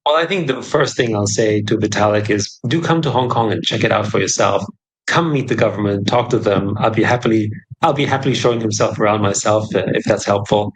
Well, I think the first thing I'll say to Vitalik is do come to Hong Kong and check it out for yourself. Come meet the government, talk to them. I'll be happily showing himself around myself if that's helpful.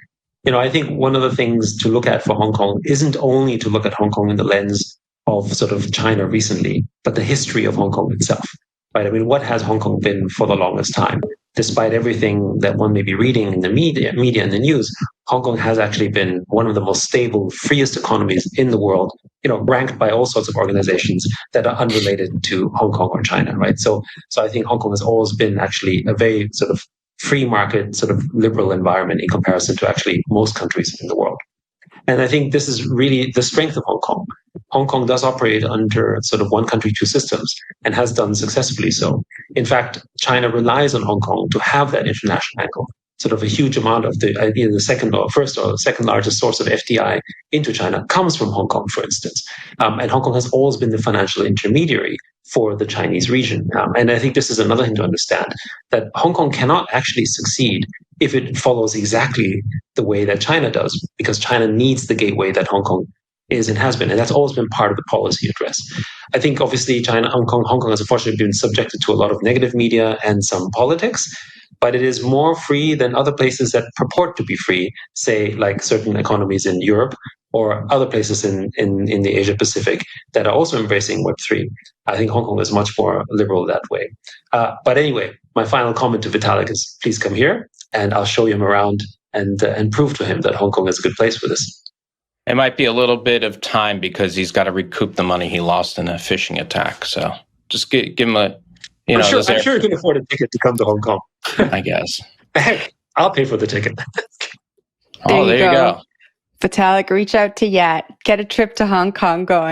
I think one of the things to look at for Hong Kong isn't only to look at Hong Kong in the lens of sort of China recently, but the history of Hong Kong itself, right? I mean, what has Hong Kong been for the longest time? Despite everything that one may be reading in the media and the news, Hong Kong has actually been one of the most stable, freest economies in the world, ranked by all sorts of organizations that are unrelated to Hong Kong or China, right? So I think Hong Kong has always been actually a very sort of free market, sort of liberal environment in comparison to actually most countries in the world. And I think this is really the strength of Hong Kong. Hong Kong does operate under sort of one country, two systems, and has done successfully so. In fact, China relies on Hong Kong to have that international angle. Sort of a huge amount of the second or first or second largest source of FDI into China comes from Hong Kong, for instance. And Hong Kong has always been the financial intermediary for the Chinese region. And I think this is another thing to understand, that Hong Kong cannot actually succeed if it follows exactly the way that China does, because China needs the gateway that Hong Kong is and has been. And that's always been part of the policy address. I think obviously Hong Kong has unfortunately been subjected to a lot of negative media and some politics, but it is more free than other places that purport to be free, say like certain economies in Europe or other places in the Asia Pacific that are also embracing Web3. I think Hong Kong is much more liberal that way. But anyway, my final comment to Vitalik is please come here and I'll show him around and prove to him that Hong Kong is a good place for this. It might be a little bit of time because he's got to recoup the money he lost in a phishing attack. So just give him a, I'm sure he can afford a ticket to come to Hong Kong. I guess. Heck, I'll pay for the ticket. There you go. Vitalik, reach out to Yat. Get a trip to Hong Kong going.